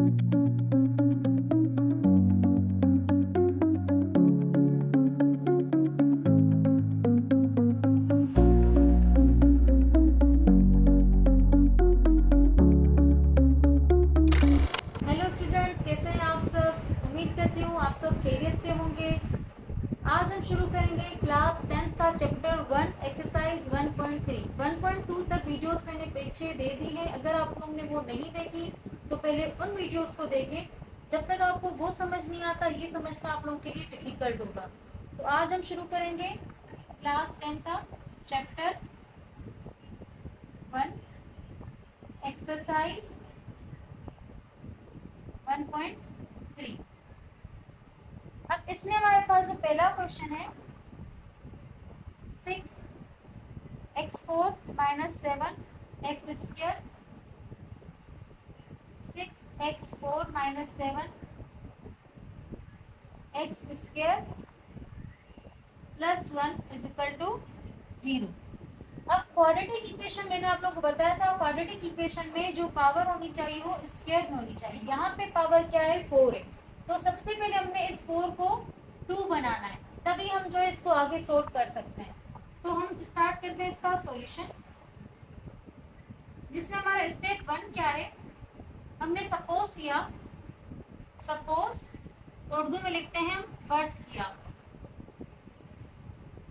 Hello students, कैसे हैं आप सब। उम्मीद करती हूँ आप सब खैरियत से होंगे। आज हम शुरू करेंगे क्लास 10th का चैप्टर 1 एक्सरसाइज 1.3। 1.2 तक वीडियोस मैंने पीछे दे दी है। अगर आप लोगों ने वो नहीं देखी तो पहले उन वीडियोस को देखें। जब तक आपको वो समझ नहीं आता, ये समझना आप लोगों के लिए डिफ़िकल्ट होगा। तो आज हम शुरू करेंगे क्लास 10 का चैप्टर 1 एक्सरसाइज 1.3। अब इसमें हमारे पास जो पहला क्वेश्चन है 6x4 - 7x square, 6x4 - 7x square plus 1 = 0। अब क्वाड्रेटिक इक्वेशन मैंने आप लोगों को बताया था, क्वाड्रेटिक इक्वेशन में जो पावर होनी चाहिए वो स्क्वायर में होनी चाहिए। यहाँ पे पावर क्या है, 4 है। तो सबसे पहले हमने इस 4 को 2 बनाना है, तभी हम जो है इसको आगे सोल्व कर सकते हैं। तो हम स्टार्ट करते हैं इसका सॉल्यूशन, जिसमें हमारा स्टेप 1 क्या है। हमने सपोज किया, सपोज उर्दू में लिखते हैं हम फर्ज किया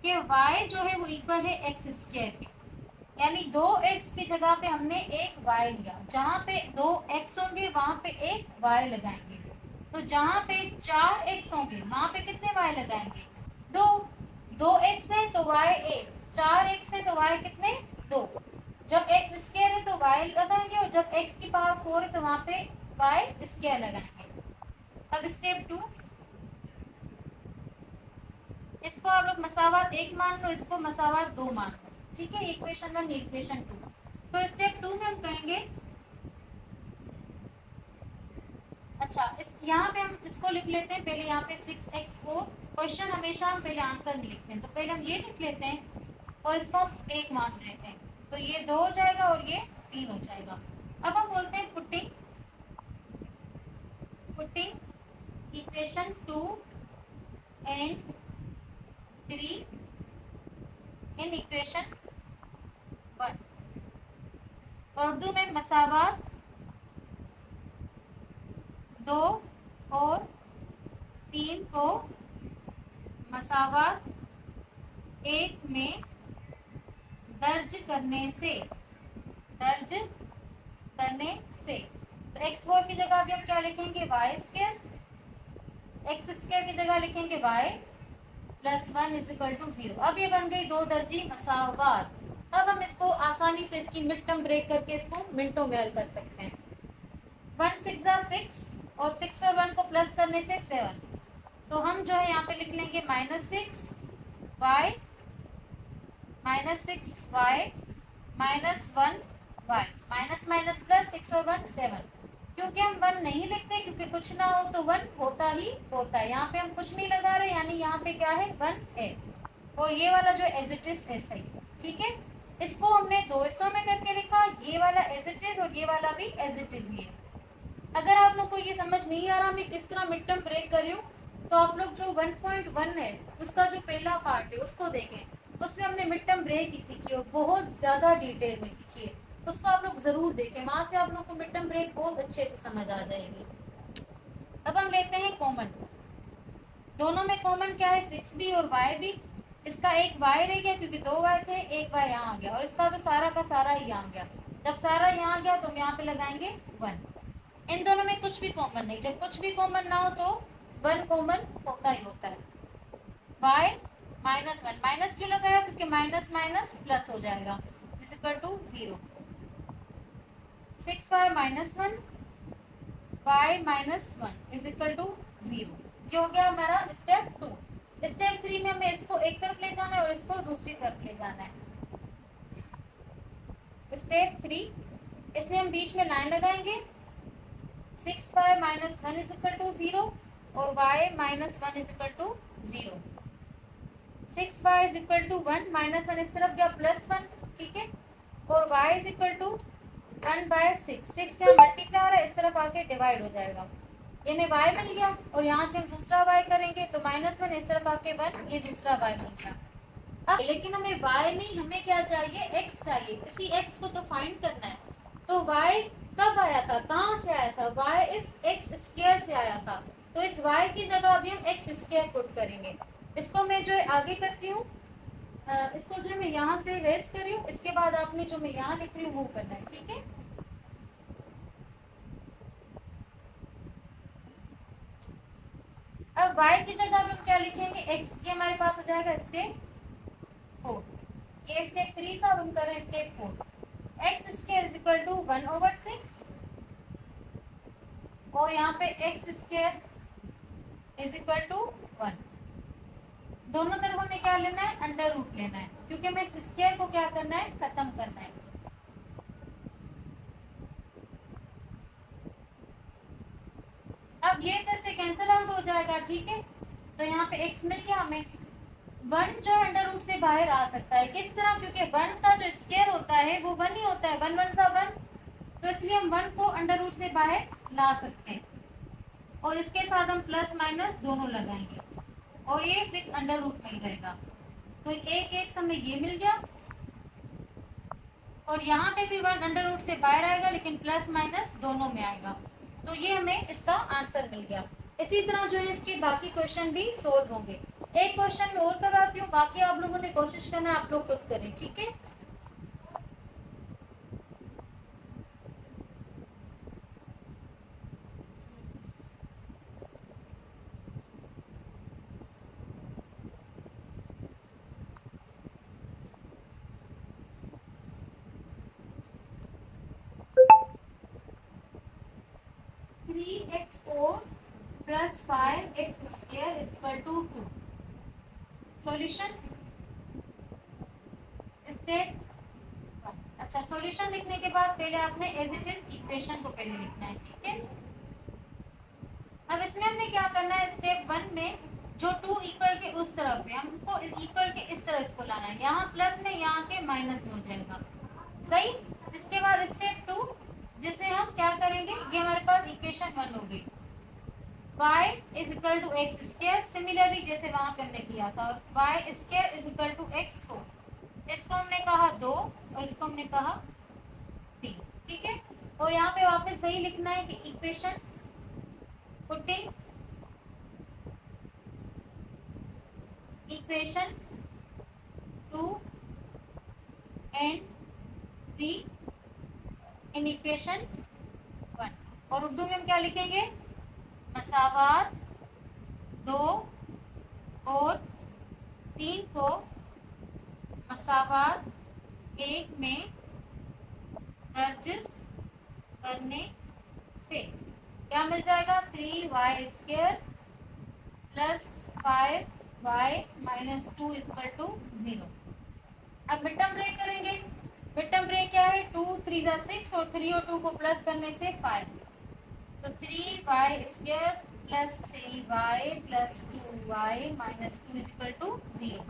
कि y जो है वो इक्वल है x स्क्वायर के, यानी 2x की जगह पे हमने एक y लिया। जहाँ पे 2x होंगे वहाँ पे एक y लगाएंगे। तो जहाँ पे 4x होंगे वहाँ पे कितने y लगाएंगे, 2। 2x है तो y 1, 4x है तो y कितने, 2। जब x स्क्वायर है तो y लगाएंगे, और जब x की पावर 4 है तो वहाँ पे y स्क्वायर लगाएंगे। अब स्टेप 2, इसको आप लोग मसावात 1 मान लो, इसको मसावात 2 मान लो, ठीक है। Equation 1 equation 2। तो स्टेप 2 में हम कहेंगे, अच्छा इस यहाँ पे हम इसको लिख लेते हैं पहले। यहाँ पे 6x4, क्वेश्चन हमेशा हम पहले आंसर नहीं लिखते हैं, तो पहले हम ये लिख लेते हैं और इसको हम 1 मान लेते हैं। तो ये 2 हो जाएगा और ये 3 हो जाएगा। अब हम बोलते हैं putting equation 2 and 3 in equation 1। और उर्दू में मसावात 2 और 3 को मसावात 1 में दर्ज करने से तो x4 की जगह अभी हम क्या लिखेंगे, y स्क्वायर। x स्क्वायर की जगह लिखेंगे y प्लस 1 = 0। अब ये बन गई 2 दर्जी मसावात। अब हम इसको आसानी से इसकी मिड टर्म ब्रेक करके इसको मिनटों में हल कर सकते हैं। 1 6 6 और 6 और 1 को प्लस करने से 7। तो हम जो है यहाँ पे लिख लेंगे -6y -6y -1y, minus minus plus 6 और 1 7। क्योंकि हम 1 नहीं लिखते, क्योंकि कुछ ना हो तो 1 होता ही होता है। यहाँ पे हम कुछ नहीं लगा रहे, यानी यहाँ पे क्या है, 1 है। और ये वाला जो एज इट इज ऐसा ही, ठीक है। इसको हमने 2 हिस्सों में करके लिखा, ये वाला एज इट इज और ये वाला भी एज इट इज ही है। अगर आप लोग को ये समझ नहीं आ रहा मैं किस तरह मिड टर्म ब्रेक कर रही हूँ, तो आप लोग जो 1.1 है उसका जो पहला पार्ट है उसको देखें। उसमें हमने मिड टर्म ब्रेक ही सीखी और बहुत ज़्यादा डिटेल में सीखी है। उसको आप लोग ज़रूर देखें, वहाँ से आप लोग को मिड टर्म ब्रेक बहुत अच्छे से समझ आ जाएगी। अब हम लेते हैं कॉमन। दोनों में कॉमन क्या है, 6 भी और y भी। इसका एक y रह गया क्योंकि 2 y थे, एक y यहाँ आ गया, और इसका तो सारा का सारा ही यहाँ गया। जब सारा यहाँ गया तो हम यहाँ पे लगाएंगे 1। इन दोनों में कुछ भी कॉमन नहीं, जब कुछ भी कॉमन ना हो तो 1 कॉमन होता ही होता है। y -1, माइनस क्यों लगाया, क्योंकि माइनस माइनस प्लस हो जाएगा, = 0। 6y - 1 y -1 = 0। ये हो गया हमारा स्टेप 2। स्टेप 3 में हमें इसको एक तरफ ले जाना है और इसको दूसरी तरफ ले जाना है। स्टेप 3, इसमें हम बीच में लाइन लगाएंगे, 6y - 1 = 0 और y - 1 = 0। 6y = 1, -1 इस तरफ गया, +1, ठीक है। और y = 1/6, 6 यहाँ मल्टीप्लाई हो रहा है, इस तरफ आके डिवाइड हो जाएगा। ये हमें y मिल गया और यहाँ से हम दूसरा y करेंगे तो -1, इस तरफ आके 1, ये दूसरा y मिल गया। अब लेकिन हमें y नहीं, हमें क्या चाहिए, x चाहिए। इसी x को तो फाइंड करना है। तो y कब आया था, कहाँ से आया था, y इस x स्क्वायर से आया था। तो इस y की जगह अभी हम x स्क्वायर पुट करेंगे। इसको मैं जो है आगे करती हूँ, इसको जो मैं यहाँ से रेस कर रही हूँ, इसके बाद आपने जो मैं यहाँ लिख रही हूँ वो करना है, ठीक है। अब y की जगह अब हम क्या लिखेंगे, x, ये हमारे पास हो जाएगा स्टेप 4। ये स्टेप 3 था, अब हम कर रहे हैं step 4। x square is equal to 1/6 और यहाँ पे x square is equal to 1। दोनों तरफ हमें क्या लेना है, अंडर रूट लेना है, क्योंकि हमें इस स्क्वायर को क्या करना है, खत्म करना है। अब ये तो इससे कैंसिल आउट हो जाएगा, ठीक है। तो यहाँ पे x मिल गया हमें। 1 जो है अंडर रूट से बाहर आ सकता है, किस तरह, क्योंकि 1 का जो स्क्वायर होता है वो 1 ही होता है, 1 1 सा 1, तो इसलिए हम 1 को अंडर रूट से बाहर ला सकते हैं और इसके साथ हम प्लस माइनस दोनों लगाएंगे और ये 6 अंडर रूट में ही रहेगा। तो एक एक हमें ये मिल गया और यहाँ पे भी 1 अंडर रूट से बाहर आएगा लेकिन प्लस माइनस दोनों में आएगा। तो ये हमें इसका आंसर मिल गया। इसी तरह जो है इसके बाकी क्वेश्चन भी सोल्व होंगे। एक क्वेश्चन मैं और करवाती हूँ, बाकी आप लोगों ने कोशिश करना है आप लोग खुद करें, ठीक है। Three X four plus 5x square is equal to 2। Solution step 1। अच्छा, सॉल्यूशन लिखने के बाद पहले आपने एज इट इज इक्वेशन को पहले लिखना है, ठीक है। अब इसमें हमने क्या करना है, स्टेप 1 में जो 2 इक्वल के उस तरफ है हमको इक्वल के इस तरफ इसको लाना है, यहाँ प्लस में यहाँ के माइनस में हो जाएगा, सही। इसके बाद स्टेप 2 जिसमें हम क्या करेंगे, ये हमारे पास इक्वेशन 1 हो गई, y is equal to X square, similarly जैसे वहां पे हमने किया था, और y square is equal to x4। इसको हमने कहा 2 और इसको हमने कहा 3, ठीक है। और यहाँ पे वापस वही लिखना है कि equation putting equation 2 and 3 in equation 1। और उर्दू में हम क्या लिखेंगे, मसावात 2 और 3 को मसावात 1 में दर्ज करने से क्या मिल जाएगा, 3y square plus 5y minus 2 equal to 0। अब मिड टर्म ब्रेक करेंगे। मिड टर्म ब्रेक क्या है, 2 3 जा 6 और 3 और 2 को प्लस करने से 5, तो 3y square plus 3y plus 2y minus 2 equal to 0।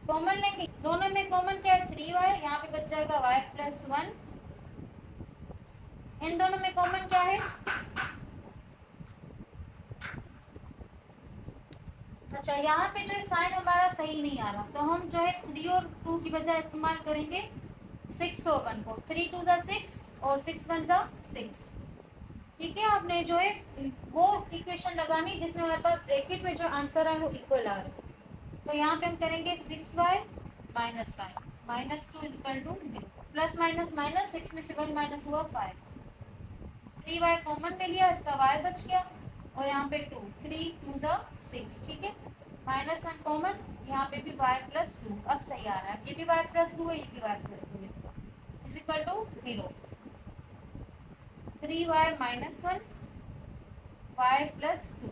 Common लेंगे, दोनों में कॉमन क्या है, 3y, यहाँ पे बच जाएगा y प्लस 1। इन दोनों में कॉमन क्या है, अच्छा यहाँ पे जो है साइन हमारा सही नहीं आ रहा, तो हम जो है 3 और 2 की बजाय इस्तेमाल करेंगे 6 और 1 को। 3 2 जा 6 और 6 1 जा 6, ठीक है। आपने जो है वो इक्वेशन लगानी जिसमें हमारे पास ब्रैकेट में जो आंसर है वो इक्वल आ रहा है। तो यहाँ पे हम करेंगे 6y minus 5 minus 2 equal to 0, plus minus minus 6 में से 1 माइनस हुआ 5, 3y कॉमन ले लिया, इसका y बच गया और यहाँ पे 2, 3 2 जा 6, ठीक है। माइनस 1 कॉमन, यहाँ पे भी y प्लस 2, अब सही आ रहा है, ये भी y प्लस 2 है, ये भी y प्लस 2 है, is equal to 0। 3y minus 1 y plus 2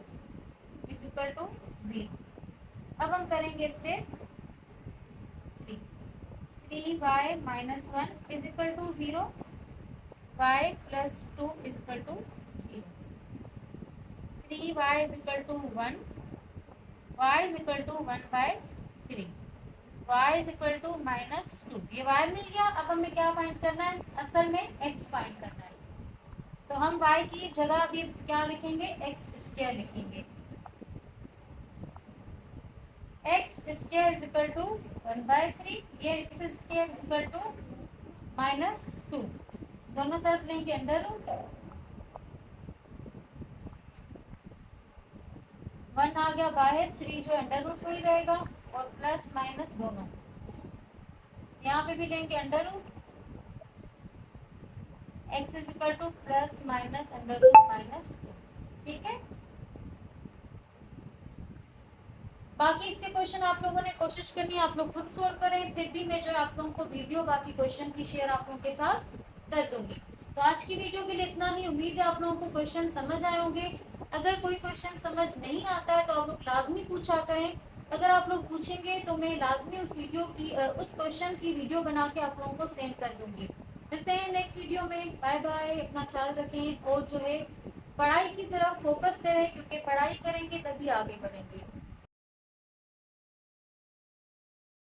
is equal to 0। अब हम करेंगे step 3। 3y minus 1 is equal to 0, y plus 2 is equal to 0। 3y is equal to 1, y is equal to 1/3। y is equal to -2। ये y मिल गया। अब हमें क्या find करना है, असल में x फाइंड करना है। तो हम y की जगह अभी क्या लिखेंगे, एक्स स्क्वायर लिखेंगे। X square is equal to 1/3, ये X square is equal to -2। दोनों तरफ लेंगे अंडर रूट, 1 आ गया बाहर, 3 जो अंडर रूट में ही रहेगा, और प्लस माइनस दोनों यहाँ पे भी लेंगे under root, X is equal to plus minus under root -2। ठीक है, बाकी इसके क्वेश्चन आप लोगों ने कोशिश करनी है, आप लोग खुद सोल्व करें। फिर भी मैं जो है आप लोगों को वीडियो बाकी क्वेश्चन की शेयर आप लोगों के साथ कर दूंगी। तो आज की वीडियो के लिए इतना ही। उम्मीद है आप लोगों को क्वेश्चन समझ आए होंगे। अगर कोई क्वेश्चन समझ नहीं आता है तो आप लोग लाजमी पूछा करें। अगर आप लोग पूछेंगे तो मैं लाजमी उस वीडियो की उस क्वेश्चन की वीडियो बना के आप लोगों को सेंड कर दूंगी। मिलते हैं नेक्स्ट वीडियो में। बाय बाय, अपना ख्याल रखें और जो है पढ़ाई की तरफ फोकस करें, क्योंकि पढ़ाई करेंगे तभी आगे बढ़ेंगे।